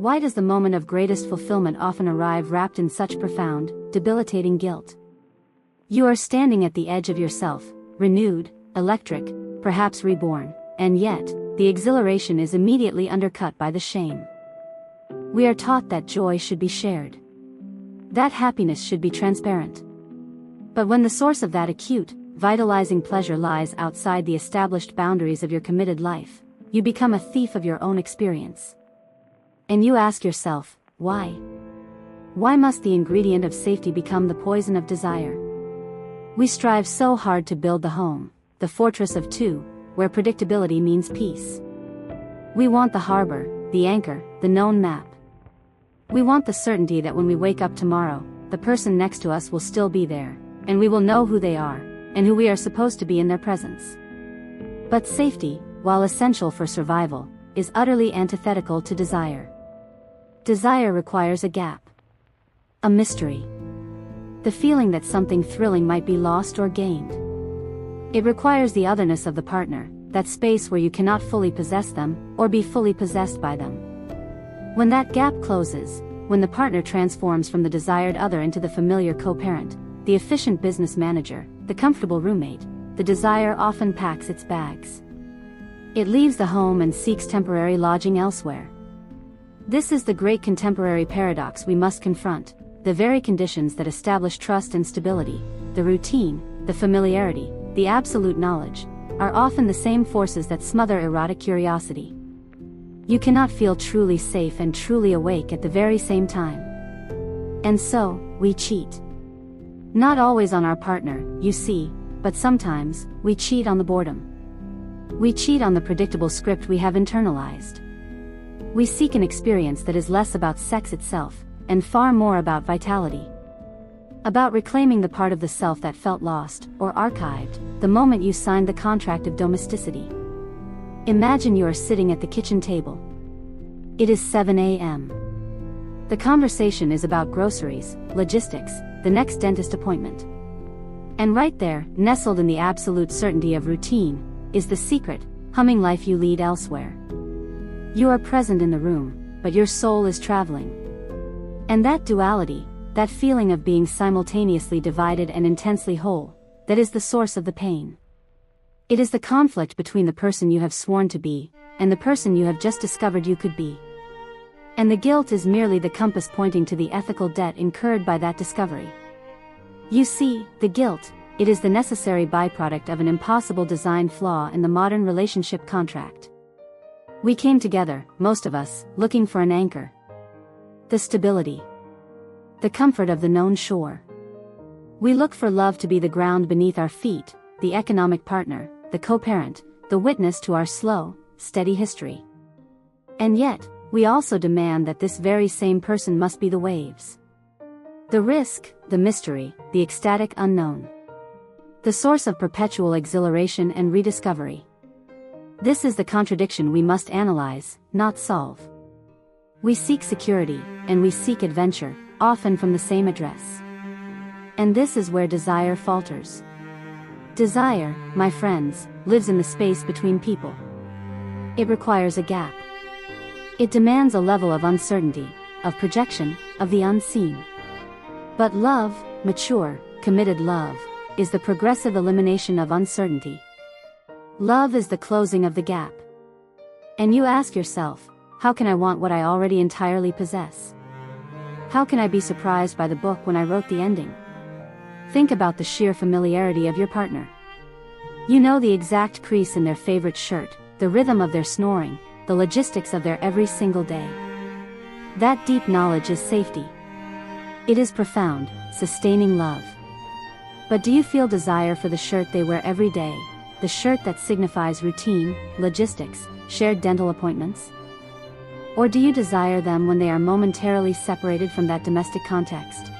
Why does the moment of greatest fulfillment often arrive wrapped in such profound, debilitating guilt? You are standing at the edge of yourself, renewed, electric, perhaps reborn, and yet, the exhilaration is immediately undercut by the shame. We are taught that joy should be shared. That happiness should be transparent. But when the source of that acute, vitalizing pleasure lies outside the established boundaries of your committed life, you become a thief of your own experience. And you ask yourself, why? Why must the ingredient of safety become the poison of desire? We strive so hard to build the home, the fortress of two, where predictability means peace. We want the harbor, the anchor, the known map. We want the certainty that when we wake up tomorrow, the person next to us will still be there, and we will know who they are, and who we are supposed to be in their presence. But safety, while essential for survival, is utterly antithetical to desire. Desire requires a gap. A mystery. The feeling that something thrilling might be lost or gained. It requires the otherness of the partner, that space where you cannot fully possess them, or be fully possessed by them. When that gap closes, when the partner transforms from the desired other into the familiar co-parent, the efficient business manager, the comfortable roommate, the desire often packs its bags. It leaves the home and seeks temporary lodging elsewhere. This is the great contemporary paradox we must confront. The very conditions that establish trust and stability, the routine, the familiarity, the absolute knowledge, are often the same forces that smother erotic curiosity. You cannot feel truly safe and truly awake at the very same time. And so, we cheat. Not always on our partner, you see, but sometimes, we cheat on the boredom. We cheat on the predictable script we have internalized. We seek an experience that is less about sex itself, and far more about vitality. About reclaiming the part of the self that felt lost, or archived, the moment you signed the contract of domesticity. Imagine you are sitting at the kitchen table. It is 7 a.m. The conversation is about groceries, logistics, the next dentist appointment. And right there, nestled in the absolute certainty of routine, is the secret, humming life you lead elsewhere. You are present in the room, but your soul is traveling. And that duality, that feeling of being simultaneously divided and intensely whole, that is the source of the pain. It is the conflict between the person you have sworn to be, and the person you have just discovered you could be. And the guilt is merely the compass pointing to the ethical debt incurred by that discovery. You see, the guilt, it is the necessary byproduct of an impossible design flaw in the modern relationship contract. We came together, most of us, looking for an anchor. The stability. The comfort of the known shore. We look for love to be the ground beneath our feet, the economic partner, the co-parent, the witness to our slow, steady history. And yet, we also demand that this very same person must be the waves. The risk, the mystery, the ecstatic unknown. The source of perpetual exhilaration and rediscovery. This is the contradiction we must analyze, not solve. We seek security, and we seek adventure, often from the same address. And this is where desire falters. Desire, my friends, lives in the space between people. It requires a gap. It demands a level of uncertainty, of projection, of the unseen. But love, mature, committed love, is the progressive elimination of uncertainty. Love is the closing of the gap. And you ask yourself, how can I want what I already entirely possess? How can I be surprised by the book when I wrote the ending? Think about the sheer familiarity of your partner. You know the exact crease in their favorite shirt, the rhythm of their snoring, the logistics of their every single day. That deep knowledge is safety. It is profound, sustaining love. But do you feel desire for the shirt they wear every day, the shirt that signifies routine, logistics, shared dental appointments? Or do you desire them when they are momentarily separated from that domestic context?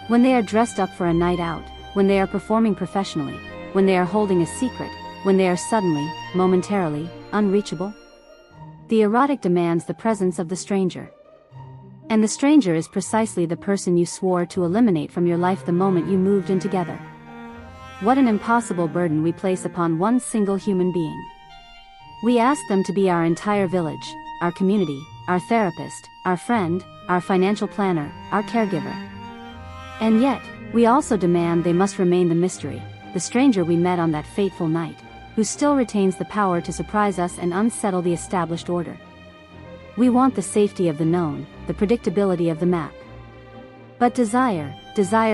When they are dressed up for a night out, when they are performing professionally, when they are holding a secret, when they are suddenly, momentarily, unreachable? The erotic demands the presence of the stranger. And the stranger is precisely the person you swore to eliminate from your life the moment you moved in together. What an impossible burden we place upon one single human being. We ask them to be our entire village, our community, our therapist, our friend, our financial planner, our caregiver. And yet, we also demand they must remain the mystery, the stranger we met on that fateful night, who still retains the power to surprise us and unsettle the established order. We want the safety of the known, the predictability of the map. But desire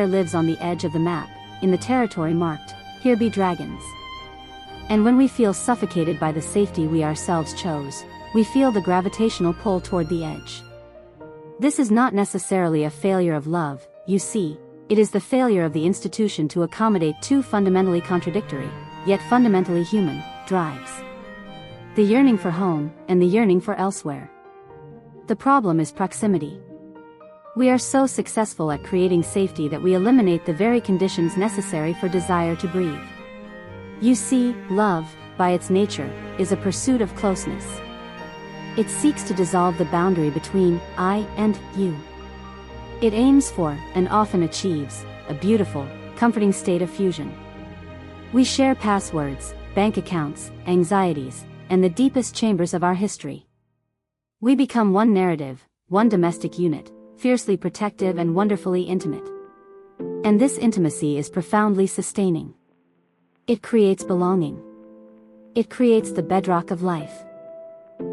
lives on the edge of the map, in the territory marked, "Here be dragons." And when we feel suffocated by the safety we ourselves chose, we feel the gravitational pull toward the edge. This is not necessarily a failure of love, you see, it is the failure of the institution to accommodate two fundamentally contradictory, yet fundamentally human, drives. The yearning for home, and the yearning for elsewhere. The problem is proximity. We are so successful at creating safety that we eliminate the very conditions necessary for desire to breathe. You see, love, by its nature, is a pursuit of closeness. It seeks to dissolve the boundary between I and you. It aims for, and often achieves, a beautiful, comforting state of fusion. We share passwords, bank accounts, anxieties, and the deepest chambers of our history. We become one narrative, one domestic unit, fiercely protective and wonderfully intimate. And this intimacy is profoundly sustaining. It creates belonging. It creates the bedrock of life.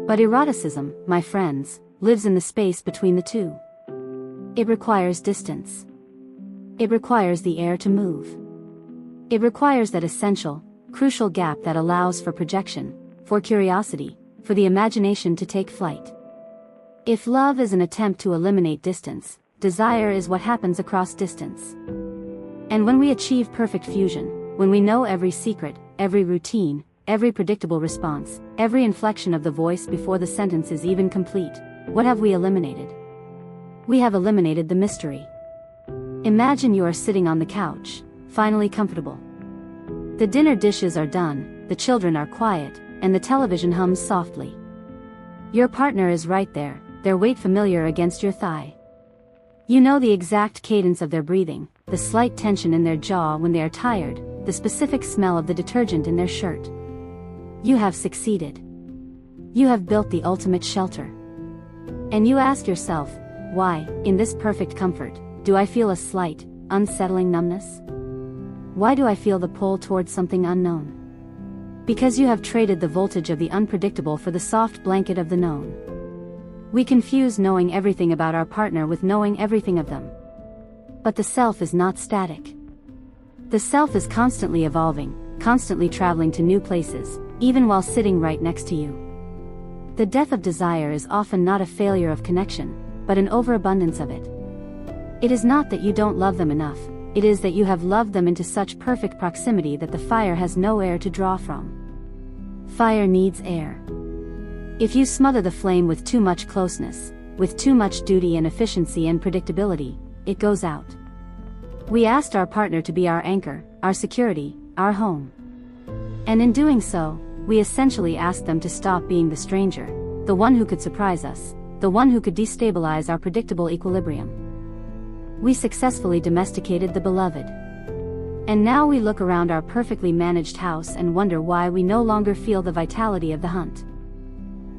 But eroticism, my friends, lives in the space between the two. It requires distance. It requires the air to move. It requires that essential, crucial gap that allows for projection, for curiosity, for the imagination to take flight. If love is an attempt to eliminate distance, desire is what happens across distance. And when we achieve perfect fusion, when we know every secret, every routine, every predictable response, every inflection of the voice before the sentence is even complete, what have we eliminated? We have eliminated the mystery. Imagine you are sitting on the couch, finally comfortable. The dinner dishes are done, the children are quiet, and the television hums softly. Your partner is right there, their weight familiar against your thigh. You know the exact cadence of their breathing, the slight tension in their jaw when they are tired, the specific smell of the detergent in their shirt. You have succeeded. You have built the ultimate shelter. And you ask yourself, why, in this perfect comfort, do I feel a slight, unsettling numbness? Why do I feel the pull towards something unknown? Because you have traded the voltage of the unpredictable for the soft blanket of the known. We confuse knowing everything about our partner with knowing everything of them. But the self is not static. The self is constantly evolving, constantly traveling to new places, even while sitting right next to you. The death of desire is often not a failure of connection, but an overabundance of it. It is not that you don't love them enough, it is that you have loved them into such perfect proximity that the fire has no air to draw from. Fire needs air. If you smother the flame with too much closeness, with too much duty and efficiency and predictability, it goes out. We asked our partner to be our anchor, our security, our home. And in doing so, we essentially asked them to stop being the stranger, the one who could surprise us, the one who could destabilize our predictable equilibrium. We successfully domesticated the beloved. And now we look around our perfectly managed house and wonder why we no longer feel the vitality of the hunt.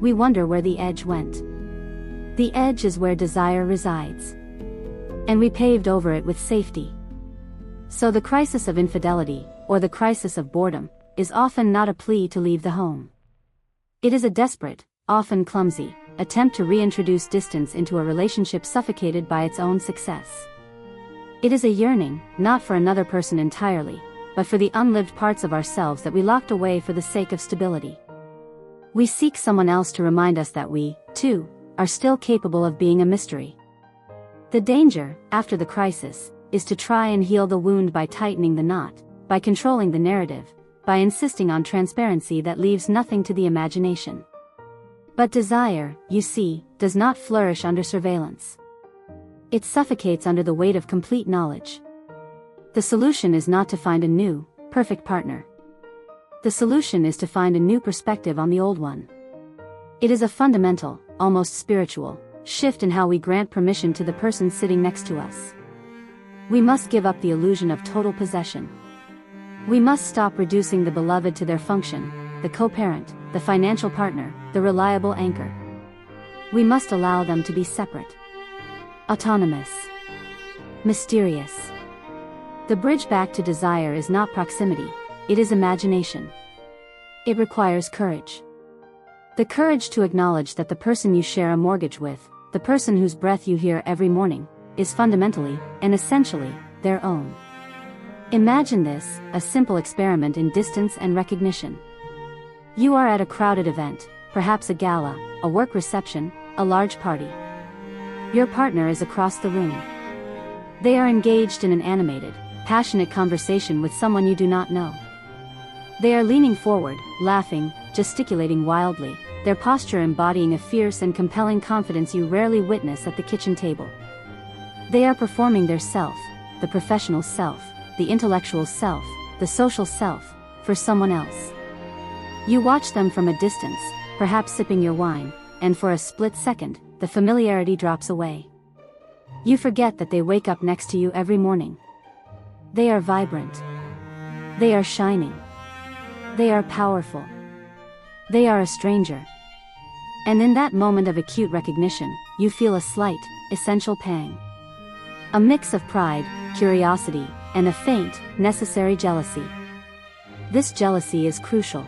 We wonder where the edge went. The edge is where desire resides. And we paved over it with safety. So the crisis of infidelity, or the crisis of boredom, is often not a plea to leave the home. It is a desperate, often clumsy, attempt to reintroduce distance into a relationship suffocated by its own success. It is a yearning, not for another person entirely, but for the unlived parts of ourselves that we locked away for the sake of stability. We seek someone else to remind us that we, too, are still capable of being a mystery. The danger, after the crisis, is to try and heal the wound by tightening the knot, by controlling the narrative, by insisting on transparency that leaves nothing to the imagination. But desire, you see, does not flourish under surveillance. It suffocates under the weight of complete knowledge. The solution is not to find a new, perfect partner. The solution is to find a new perspective on the old one. It is a fundamental, almost spiritual, shift in how we grant permission to the person sitting next to us. We must give up the illusion of total possession. We must stop reducing the beloved to their function, the co-parent, the financial partner, the reliable anchor. We must allow them to be separate, autonomous, mysterious. The bridge back to desire is not proximity, it is imagination. It requires courage. The courage to acknowledge that the person you share a mortgage with, the person whose breath you hear every morning, is fundamentally, and essentially, their own. Imagine this, a simple experiment in distance and recognition. You are at a crowded event, perhaps a gala, a work reception, a large party. Your partner is across the room. They are engaged in an animated, passionate conversation with someone you do not know. They are leaning forward, laughing, gesticulating wildly, their posture embodying a fierce and compelling confidence you rarely witness at the kitchen table. They are performing their self, the professional self, the intellectual self, the social self, for someone else. You watch them from a distance, perhaps sipping your wine, and for a split second, the familiarity drops away. You forget that they wake up next to you every morning. They are vibrant. They are shining. They are powerful. They are a stranger. And in that moment of acute recognition, you feel a slight, essential pang. A mix of pride, curiosity, and a faint, necessary jealousy. This jealousy is crucial.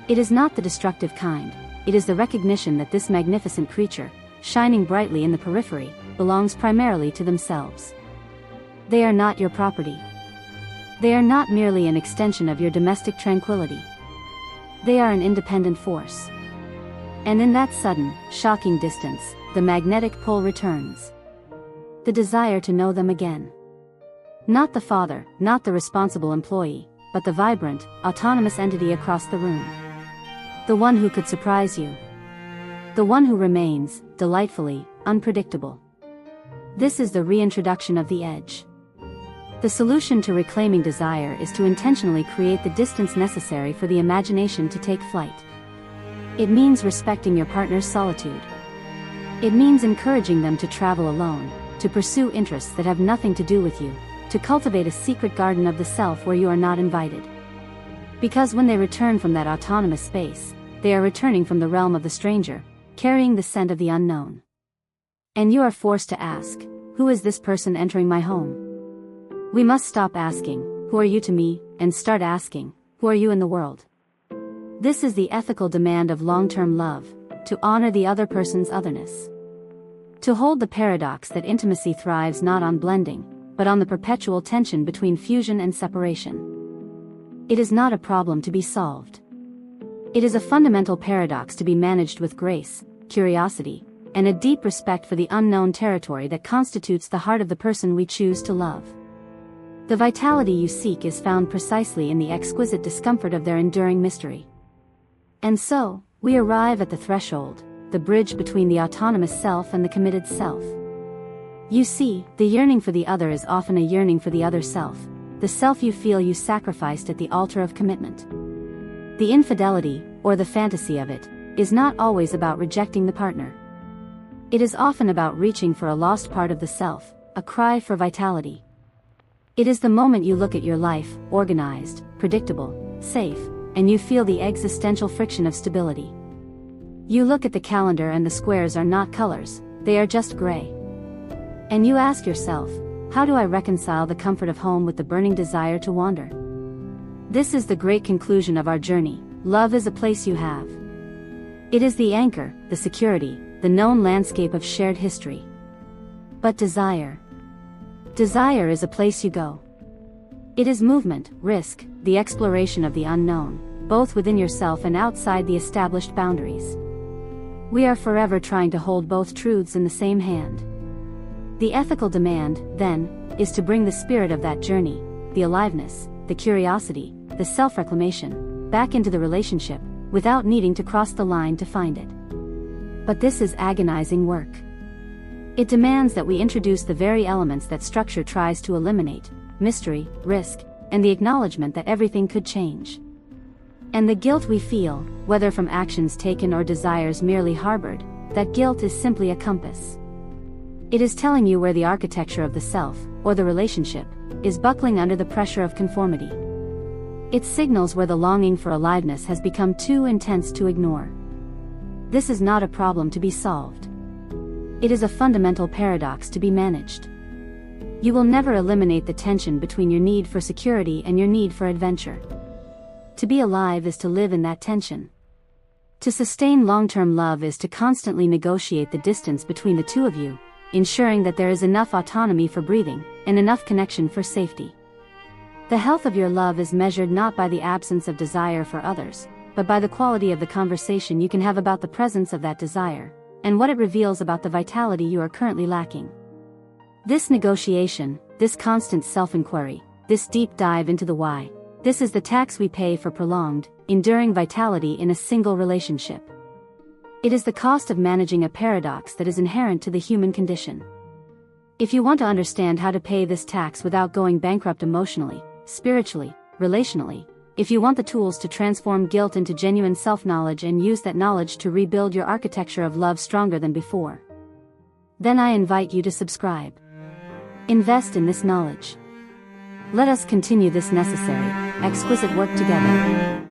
It is not the destructive kind, it is the recognition that this magnificent creature, shining brightly in the periphery, belongs primarily to themselves. They are not your property. They are not merely an extension of your domestic tranquility. They are an independent force. And in that sudden, shocking distance, the magnetic pull returns. The desire to know them again. Not the father, not the responsible employee, but the vibrant, autonomous entity across the room. The one who could surprise you. The one who remains, delightfully, unpredictable. This is the reintroduction of the edge. The solution to reclaiming desire is to intentionally create the distance necessary for the imagination to take flight. It means respecting your partner's solitude. It means encouraging them to travel alone, to pursue interests that have nothing to do with you, to cultivate a secret garden of the self where you are not invited. Because when they return from that autonomous space, they are returning from the realm of the stranger, carrying the scent of the unknown. And you are forced to ask, who is this person entering my home? We must stop asking, who are you to me, and start asking, who are you in the world? This is the ethical demand of long-term love, to honor the other person's otherness. To hold the paradox that intimacy thrives not on blending, but on the perpetual tension between fusion and separation. It is not a problem to be solved. It is a fundamental paradox to be managed with grace, curiosity, and a deep respect for the unknown territory that constitutes the heart of the person we choose to love. The vitality you seek is found precisely in the exquisite discomfort of their enduring mystery. And so, we arrive at the threshold, the bridge between the autonomous self and the committed self. You see, the yearning for the other is often a yearning for the other self, the self you feel you sacrificed at the altar of commitment. The infidelity, or the fantasy of it, is not always about rejecting the partner. It is often about reaching for a lost part of the self, a cry for vitality. It is the moment you look at your life, organized, predictable, safe, and you feel the existential friction of stability. You look at the calendar and the squares are not colors, they are just gray. And you ask yourself, how do I reconcile the comfort of home with the burning desire to wander? This is the great conclusion of our journey. Love is a place you have. It is the anchor, the security, the known landscape of shared history. But desire is a place you go. It is movement, risk, the exploration of the unknown, both within yourself and outside the established boundaries. We are forever trying to hold both truths in the same hand. The ethical demand, then, is to bring the spirit of that journey, the aliveness, the curiosity, the self-reclamation, back into the relationship, without needing to cross the line to find it. But this is agonizing work. It demands that we introduce the very elements that structure tries to eliminate: mystery, risk, and the acknowledgement that everything could change. And the guilt we feel, whether from actions taken or desires merely harbored, that guilt is simply a compass. It is telling you where the architecture of the self, or the relationship, is buckling under the pressure of conformity. It signals where the longing for aliveness has become too intense to ignore. This is not a problem to be solved. It is a fundamental paradox to be managed. You will never eliminate the tension between your need for security and your need for adventure. To be alive is to live in that tension. To sustain long-term love is to constantly negotiate the distance between the two of you, ensuring that there is enough autonomy for breathing, and enough connection for safety. The health of your love is measured not by the absence of desire for others, but by the quality of the conversation you can have about the presence of that desire, and what it reveals about the vitality you are currently lacking. This negotiation, this constant self-inquiry, this deep dive into the why, this is the tax we pay for prolonged, enduring vitality in a single relationship. It is the cost of managing a paradox that is inherent to the human condition. If you want to understand how to pay this tax without going bankrupt emotionally, spiritually, relationally, if you want the tools to transform guilt into genuine self-knowledge and use that knowledge to rebuild your architecture of love stronger than before, then I invite you to subscribe. Invest in this knowledge. Let us continue this necessary, exquisite work together.